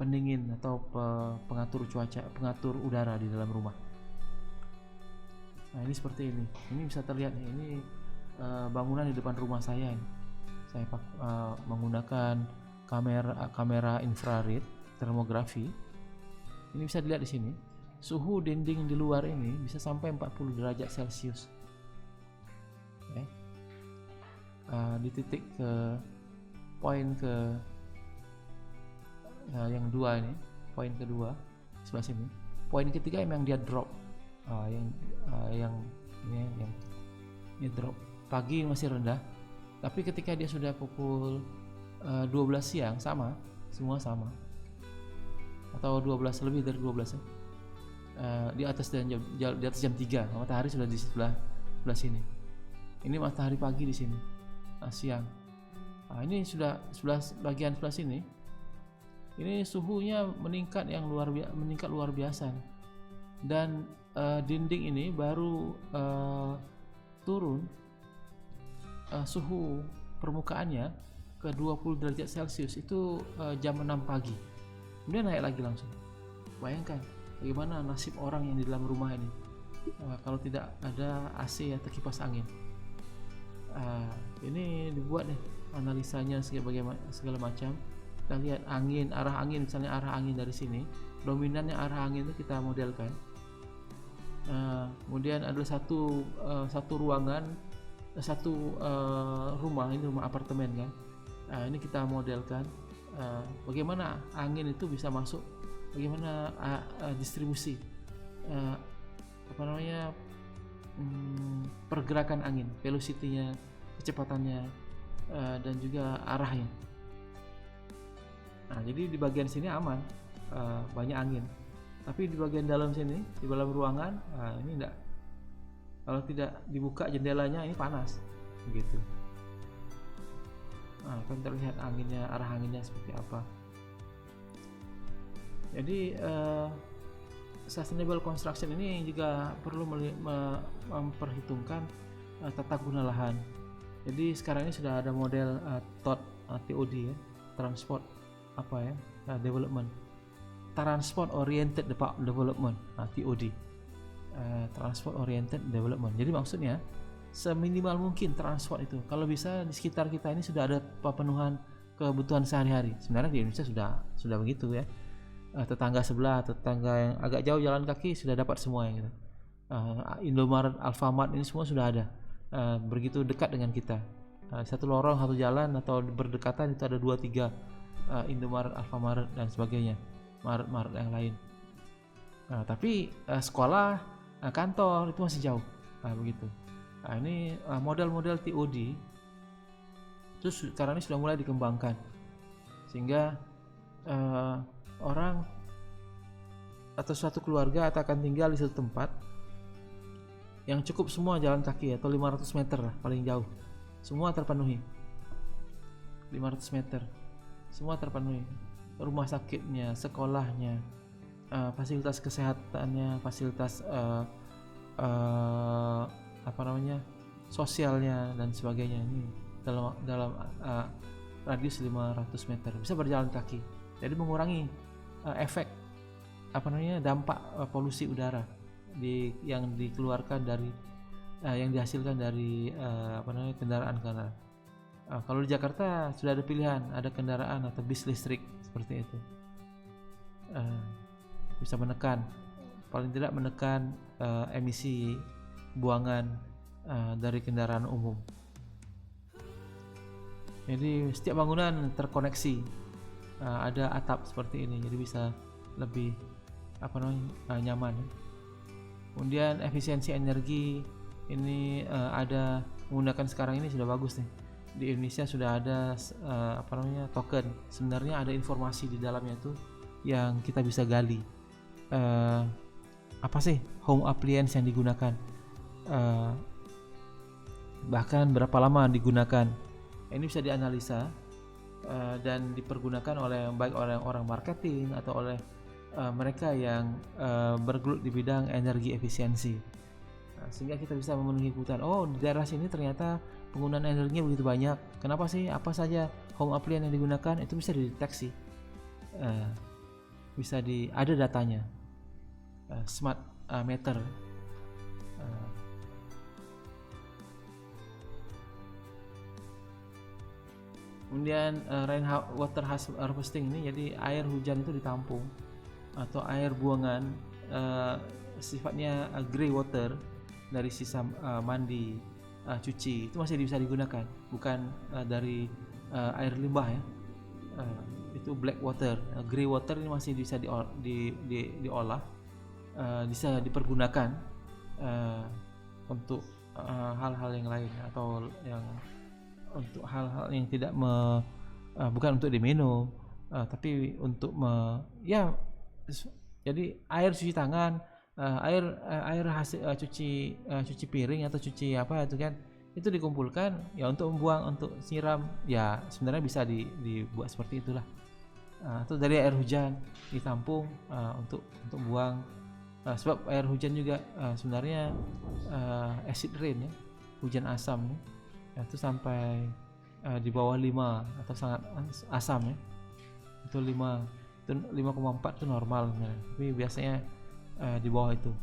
pendingin atau pengatur cuaca, pengatur udara di dalam rumah. Nah, ini seperti ini. Ini bisa terlihat nih, ini bangunan di depan rumah saya ini. Saya menggunakan kamera infrared termografi. Ini bisa dilihat di sini. Suhu dinding di luar ini bisa sampai 40 derajat Celcius. Okay. Di titik poin yang dua ini, poin kedua sebelah sini. Poin ketiga memang dia drop. Yang ini drop. Pagi masih rendah. Tapi ketika dia sudah pukul 12 siang semua sama, atau 12 lebih dari 12 ya, di atas jam 3 matahari sudah di sebelah sini. Ini matahari pagi di sini, siang. Nah, ini sudah bagian sebelah sini. Ini suhunya meningkat luar biasa, dan dinding ini baru turun suhu permukaannya ke 20 derajat Celcius itu jam 6 pagi. Kemudian naik lagi langsung. Bayangkan bagaimana nasib orang yang di dalam rumah ini kalau tidak ada AC atau kipas angin. Ini dibuat nih analisanya segala macam. Kita lihat arah angin, misalnya arah angin dari sini, dominannya arah angin itu kita modelkan. Kemudian ada satu ruangan, rumah, ini rumah apartemen kan. Ini kita modelkan bagaimana angin itu bisa masuk, bagaimana distribusi pergerakan angin, velocity-nya, kecepatannya, dan juga arahnya. Nah, jadi di bagian sini aman, banyak angin. Tapi di bagian dalam sini, di dalam ruangan, ini enggak. Kalau tidak dibuka jendelanya ini panas, begitu. Nah, kan terlihat arah anginnya seperti apa. Jadi sustainable construction ini juga perlu memperhitungkan tata guna lahan. Jadi sekarang ini sudah ada model TOD ya, transport development, transport oriented development, TOD. Transport oriented development. Jadi maksudnya seminimal mungkin transport itu. Kalau bisa di sekitar kita ini sudah ada pemenuhan kebutuhan sehari-hari. Sebenarnya di Indonesia sudah begitu ya. Tetangga sebelah, tetangga yang agak jauh jalan kaki sudah dapat semua yang gitu. Indomaret, Alfamart ini semua sudah ada. Begitu dekat dengan kita. Satu lorong, satu jalan atau berdekatan itu ada 2-3 Indomaret, Alfamart dan sebagainya. Maret yang lain. Tapi sekolah, kantor itu masih jauh, begitu. Ini model-model TOD itu sekarang ini sudah mulai dikembangkan, sehingga orang atau suatu keluarga akan tinggal di satu tempat yang cukup semua jalan kaki atau 500 meter lah, paling jauh, semua terpenuhi. 500 meter semua terpenuhi, rumah sakitnya, sekolahnya, fasilitas kesehatannya, fasilitas sosialnya dan sebagainya. Ini dalam radius 500 meter bisa berjalan kaki. jadi mengurangi efek dampak polusi udara yang dikeluarkan dari yang dihasilkan dari kendaraan. Kalau di Jakarta sudah ada pilihan, ada kendaraan atau bis listrik seperti itu, bisa paling tidak menekan emisi buangan dari kendaraan umum. Jadi setiap bangunan terkoneksi, ada atap seperti ini, jadi bisa lebih nyaman. Kemudian efisiensi energi ini ada menggunakan sekarang ini sudah bagus nih. Di Indonesia sudah ada token. Sebenarnya ada informasi di dalamnya itu yang kita bisa gali. Apa sih home appliance yang digunakan? Bahkan berapa lama digunakan? Ini bisa dianalisa dan dipergunakan baik oleh orang marketing atau oleh mereka yang bergelut di bidang energi efisiensi. Sehingga kita bisa memenuhi kebutuhan. Oh, di daerah sini ternyata penggunaan energinya begitu banyak. Kenapa sih? Apa saja home appliance yang digunakan? Itu bisa dideteksi. Ada datanya. Smart meter. Kemudian rainwater harvesting ini, jadi air hujan itu ditampung atau air buangan sifatnya grey water dari sisa mandi, cuci, itu masih bisa digunakan, bukan dari air limbah ya. Itu black water. Grey water ini masih bisa diolah, bisa dipergunakan untuk hal-hal yang lain atau yang untuk hal-hal yang tidak bukan untuk diminum, tapi untuk jadi air cuci tangan, air hasil cuci piring atau cuci apa itu kan, itu dikumpulkan ya untuk membuang, untuk siram ya, sebenarnya bisa dibuat seperti itulah. Atau dari air hujan ditampung untuk buang, sebab air hujan juga sebenarnya acid rain ya, hujan asam ya, itu sampai di bawah 5 atau sangat asam ya, itu 5,4 itu normal sebenarnya, tapi biasanya di bawah itu.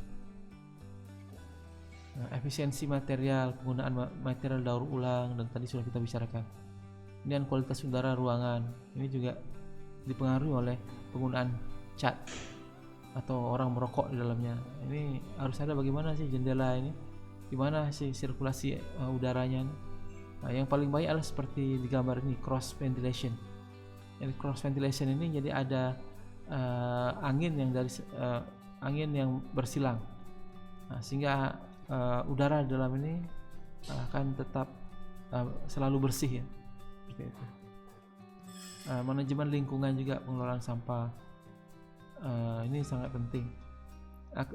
Efisiensi material, penggunaan material daur ulang, dan tadi sudah kita bicarakan. Kemudian kualitas udara ruangan, ini juga dipengaruhi oleh penggunaan cat atau orang merokok di dalamnya. Ini harus ada bagaimana sih jendela ini, gimana sih sirkulasi udaranya. Yang paling baik adalah seperti di gambar ini, cross ventilation. Jadi cross ventilation ini jadi ada angin yang bersilang, sehingga udara di dalam ini akan tetap selalu bersih ya, seperti itu. Manajemen lingkungan juga, pengelolaan sampah, ini sangat penting.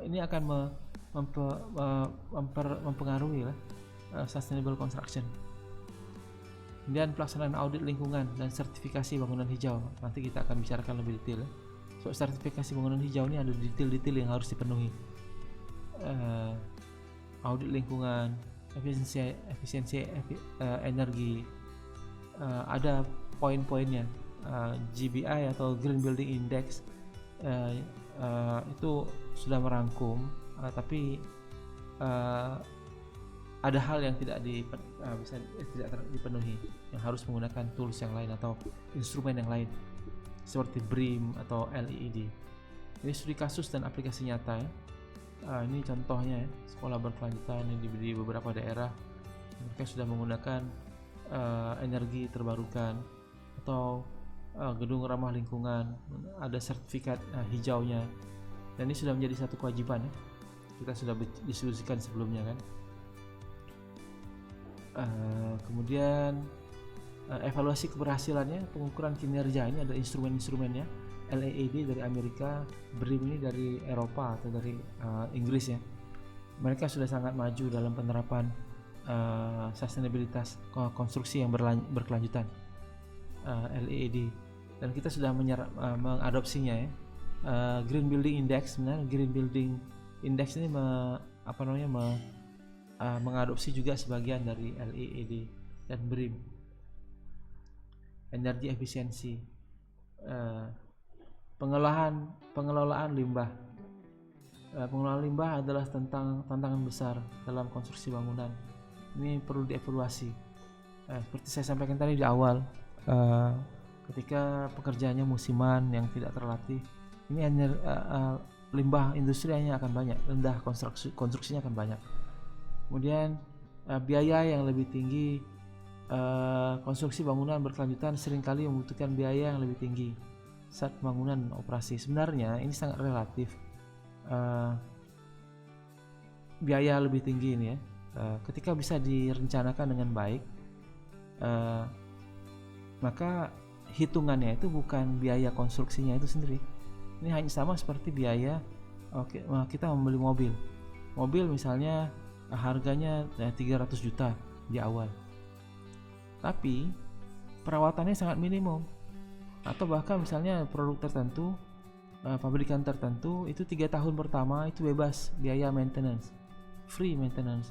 Ini akan mempengaruhi sustainable construction. Kemudian pelaksanaan audit lingkungan dan sertifikasi bangunan hijau, nanti kita akan bicarakan lebih detail. So, sertifikasi bangunan hijau ini ada detail-detail yang harus dipenuhi. Audit lingkungan, efisiensi energi, ada poin-poinnya. GBI atau Green Building Index itu sudah merangkum, tapi ada hal yang tidak dipenuhi, yang harus menggunakan tools yang lain atau instrumen yang lain seperti BREEAM atau LEED. Ini studi kasus dan aplikasi nyata ya. Ini contohnya ya, sekolah berkelanjutan yang di beberapa daerah, mereka sudah menggunakan energi terbarukan atau gedung ramah lingkungan, ada sertifikat hijaunya, dan ini sudah menjadi satu kewajiban ya. Kita sudah diskusikan sebelumnya kan. Kemudian evaluasi keberhasilannya, pengukuran kinerja, ini ada instrumen-instrumennya. LEED dari Amerika, BREEAM ini dari Eropa atau dari Inggris ya. Mereka sudah sangat maju dalam penerapan sustainabilitas konstruksi yang berkelanjutan, LEED, dan kita sudah mengadopsinya ya. Green Building Index, sebenarnya Green Building Index ini mengadopsi juga sebagian dari LEED dan BREEAM. Energi efisiensi, Pengelolaan limbah. Pengelolaan limbah adalah tantangan besar dalam konstruksi bangunan. Ini perlu dievaluasi. Seperti saya sampaikan tadi di awal, ketika pekerjaannya musiman yang tidak terlatih, ini hanya limbah industri hanya akan banyak, rendah konstruksinya akan banyak. Kemudian biaya yang lebih tinggi. Konstruksi bangunan berkelanjutan seringkali membutuhkan biaya yang lebih tinggi saat bangunan operasi. Sebenarnya ini sangat relatif. Biaya lebih tinggi ini ya, ketika bisa direncanakan dengan baik, maka hitungannya itu bukan biaya konstruksinya itu sendiri. Ini hanya sama seperti biaya kita membeli mobil misalnya harganya 300 juta di awal, tapi perawatannya sangat minimum. Atau bahkan misalnya produk tertentu, pabrikan tertentu itu 3 tahun pertama itu bebas biaya maintenance, free maintenance.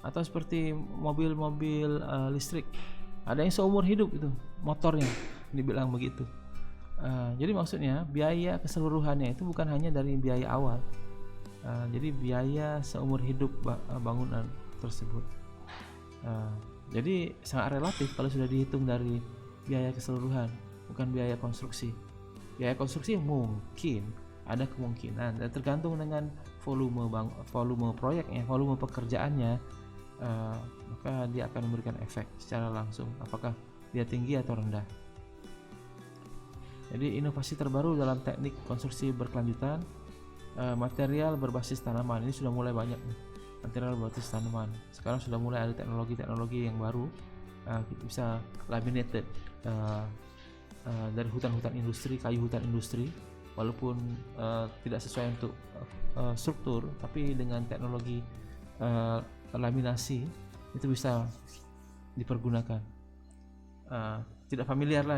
Atau seperti mobil-mobil listrik, ada yang seumur hidup itu motornya, dibilang begitu. Jadi maksudnya biaya keseluruhannya itu bukan hanya dari biaya awal, jadi biaya seumur hidup bangunan tersebut. Jadi sangat relatif kalau sudah dihitung dari biaya keseluruhan, bukan biaya konstruksi. Biaya konstruksi mungkin ada kemungkinan, dan tergantung dengan volume proyeknya, volume pekerjaannya, maka dia akan memberikan efek secara langsung, apakah dia tinggi atau rendah. Jadi inovasi terbaru dalam teknik konstruksi berkelanjutan, material berbasis tanaman ini sudah mulai banyak nih. Material berbasis tanaman sekarang sudah mulai ada teknologi yang baru. Kita bisa laminated dari hutan-hutan industri, kayu hutan industri, walaupun tidak sesuai untuk struktur, tapi dengan teknologi laminasi itu bisa dipergunakan. Tidak familiar lah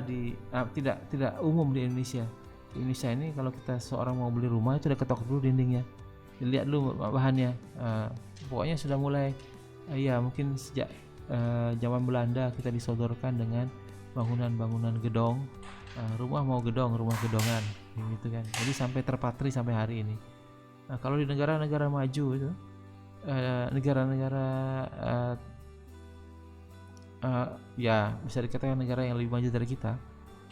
tidak umum di Indonesia. Di Indonesia ini kalau kita seorang mau beli rumah itu udah ketok dulu dindingnya, dilihat dulu bahannya. Pokoknya sudah mulai ya mungkin sejak zaman Belanda kita disodorkan dengan bangunan gedong, rumah gedongan gitu kan. Jadi sampai terpatri sampai hari ini. Kalau di negara-negara maju itu, negara-negara ya bisa dikatakan negara yang lebih maju dari kita,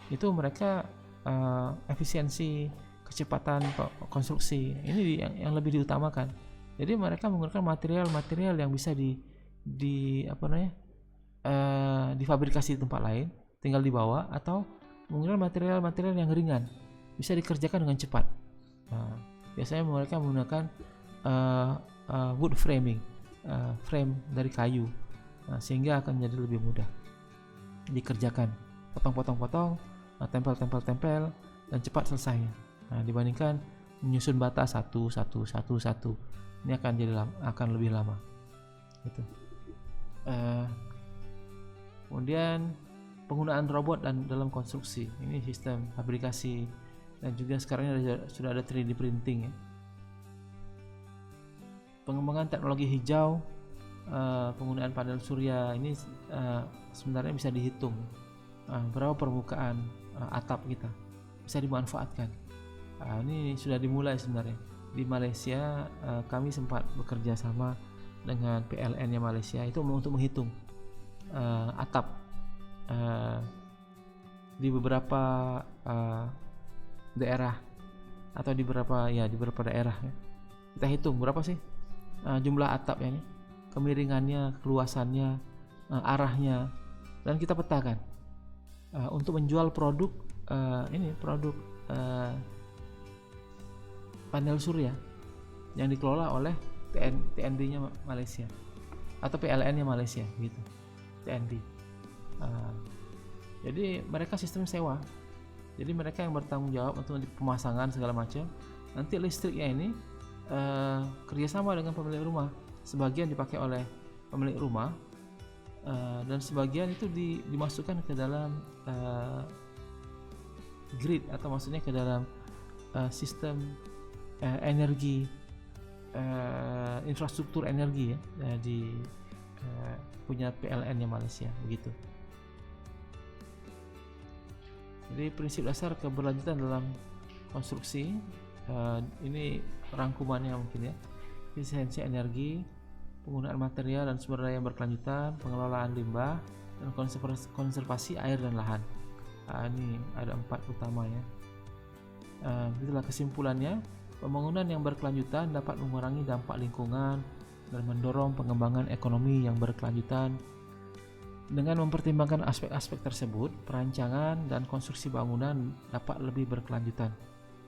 itu mereka efisiensi kecepatan konstruksi ini yang lebih diutamakan. Jadi mereka menggunakan material-material yang bisa difabrikasi di tempat lain, tinggal dibawa, atau menggunakan material-material yang ringan, bisa dikerjakan dengan cepat. Biasanya mereka menggunakan wood framing, frame dari kayu, sehingga akan menjadi lebih mudah dikerjakan, potong-potong, tempel, dan cepat selesainya. Dibandingkan menyusun bata satu, ini akan lebih lama. Gitu. Kemudian penggunaan robot dan dalam konstruksi, ini sistem fabrikasi, dan juga sekarang sudah ada 3D printing ya. Pengembangan teknologi hijau, penggunaan panel surya ini sebenarnya bisa dihitung berapa permukaan atap kita bisa dimanfaatkan. Ini sudah dimulai sebenarnya di Malaysia. Kami sempat bekerja sama dengan PLN-nya Malaysia itu untuk menghitung atap di beberapa daerah, atau di beberapa daerah ya. Kita hitung berapa sih jumlah atapnya ini, kemiringannya, keluasannya, arahnya, dan kita petakan untuk menjual produk panel surya yang dikelola oleh TNB-nya Malaysia atau PLN-nya Malaysia gitu, TNB. Jadi mereka sistem sewa, jadi mereka yang bertanggung jawab untuk pemasangan segala macam. Nanti listriknya ini kerjasama dengan pemilik rumah, sebagian dipakai oleh pemilik rumah, dan sebagian itu dimasukkan ke dalam grid, atau maksudnya ke dalam sistem energi, infrastruktur energi ya, di punya PLN-nya Malaysia begitu. Jadi prinsip dasar keberlanjutan dalam konstruksi. Ini rangkumannya mungkin ya. Efisiensi energi, penggunaan material dan sumber daya yang berkelanjutan, pengelolaan limbah, dan konservasi air dan lahan. Ini ada 4 utamanya. Itulah kesimpulannya. Pembangunan yang berkelanjutan dapat mengurangi dampak lingkungan dan mendorong pengembangan ekonomi yang berkelanjutan. Dengan mempertimbangkan aspek-aspek tersebut, perancangan dan konstruksi bangunan dapat lebih berkelanjutan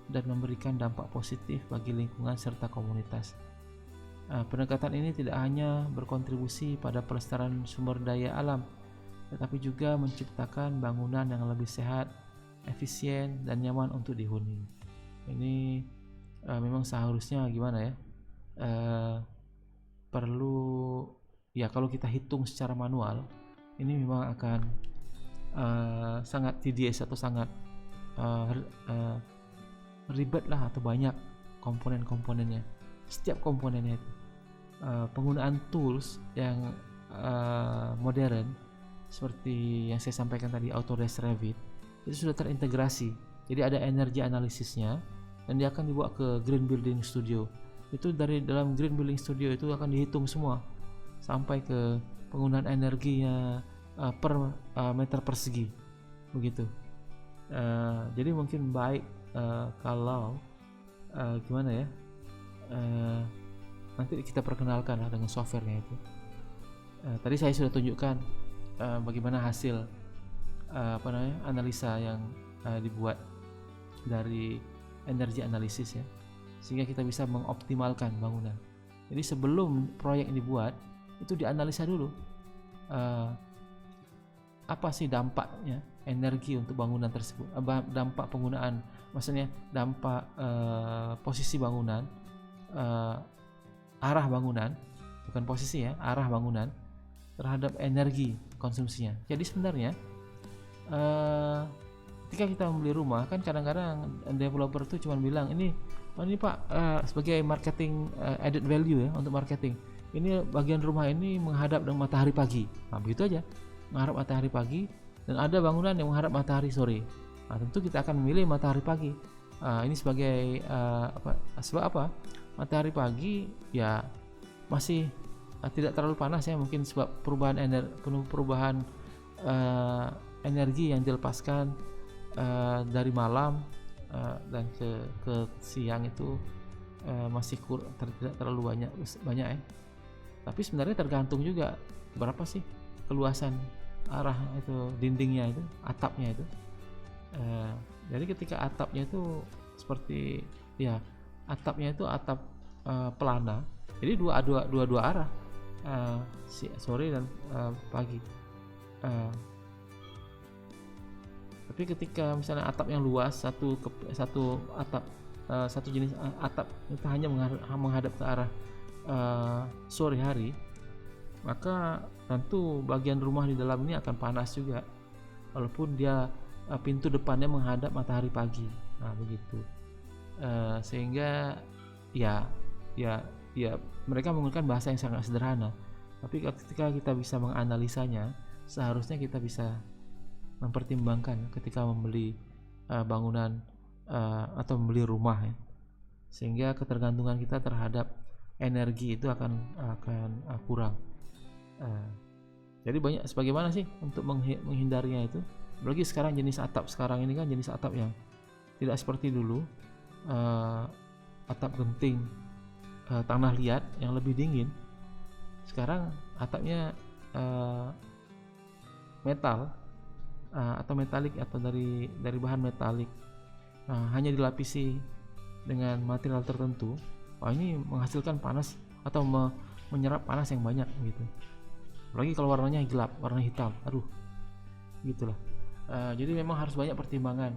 dan memberikan dampak positif bagi lingkungan serta komunitas. Pendekatan ini tidak hanya berkontribusi pada pelestarian sumber daya alam, tetapi juga menciptakan bangunan yang lebih sehat, efisien, dan nyaman untuk dihuni. Ini memang seharusnya gimana ya? Perlu ya, kalau kita hitung secara manual, ini memang akan sangat tedious atau sangat ribet lah, atau banyak komponen-komponennya. Setiap komponennya itu penggunaan tools yang modern seperti yang saya sampaikan tadi, Autodesk, Revit, itu sudah terintegrasi. Jadi ada energi analisisnya dan dia akan dibawa ke Green Building Studio. Itu dari dalam Green Building Studio itu akan dihitung semua sampai ke penggunaan energinya per meter persegi begitu. Jadi mungkin baik kalau gimana ya, nanti kita perkenalkan lah dengan softwarenya itu. Tadi saya sudah tunjukkan bagaimana hasil analisa yang dibuat dari energi analisis ya, sehingga kita bisa mengoptimalkan bangunan. Jadi sebelum proyek dibuat itu dianalisa dulu apa sih dampaknya energi untuk bangunan tersebut, dampak penggunaan, maksudnya dampak posisi bangunan, arah bangunan, bukan posisi ya, arah bangunan terhadap energi konsumsinya. Jadi sebenarnya ketika kita membeli rumah kan kadang-kadang developer tuh cuma bilang ini Pak sebagai marketing added value ya, untuk marketing ini bagian rumah ini menghadap dengan matahari pagi. Nah begitu aja, menghadap matahari pagi, dan ada bangunan yang menghadap matahari sore. Nah tentu kita akan memilih matahari pagi. Ini sebagai sebab apa? Matahari pagi ya masih tidak terlalu panas ya, mungkin sebab perubahan energi yang dilepaskan dari malam dan ke siang itu masih tidak terlalu banyak ya. Tapi sebenarnya tergantung juga berapa sih keluasan arah itu dindingnya itu, atapnya itu. Jadi ketika atapnya itu seperti ya, atapnya itu atap pelana, jadi dua arah, sore dan pagi. Tapi ketika misalnya atap yang luas, satu atap, satu jenis atap itu hanya menghadap ke arah sore hari, maka tentu bagian rumah di dalam ini akan panas juga, walaupun dia pintu depannya menghadap matahari pagi. Nah begitu. Sehingga ya mereka menggunakan bahasa yang sangat sederhana, tapi ketika kita bisa menganalisanya, seharusnya kita bisa mempertimbangkan ketika membeli bangunan atau membeli rumah ya, sehingga ketergantungan kita terhadap energi itu akan kurang. Jadi bagaimana sih untuk menghindarinya itu? Apalagi sekarang jenis atap sekarang ini kan jenis atap yang tidak seperti dulu, atap genting, tanah liat yang lebih dingin. Sekarang atapnya metal atau metalik, atau dari bahan metalik, hanya dilapisi dengan material tertentu. Ini menghasilkan panas atau menyerap panas yang banyak gitu. Apalagi kalau warnanya gelap, warna hitam, gitulah. Jadi memang harus banyak pertimbangan.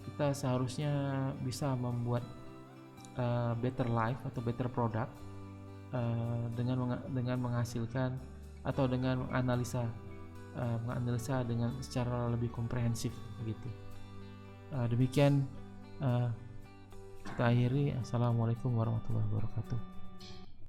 Kita seharusnya bisa membuat better life atau better product dengan menghasilkan atau dengan menganalisa dengan secara lebih komprehensif begitu. Demikian kita akhiri. Assalamualaikum warahmatullahi wabarakatuh.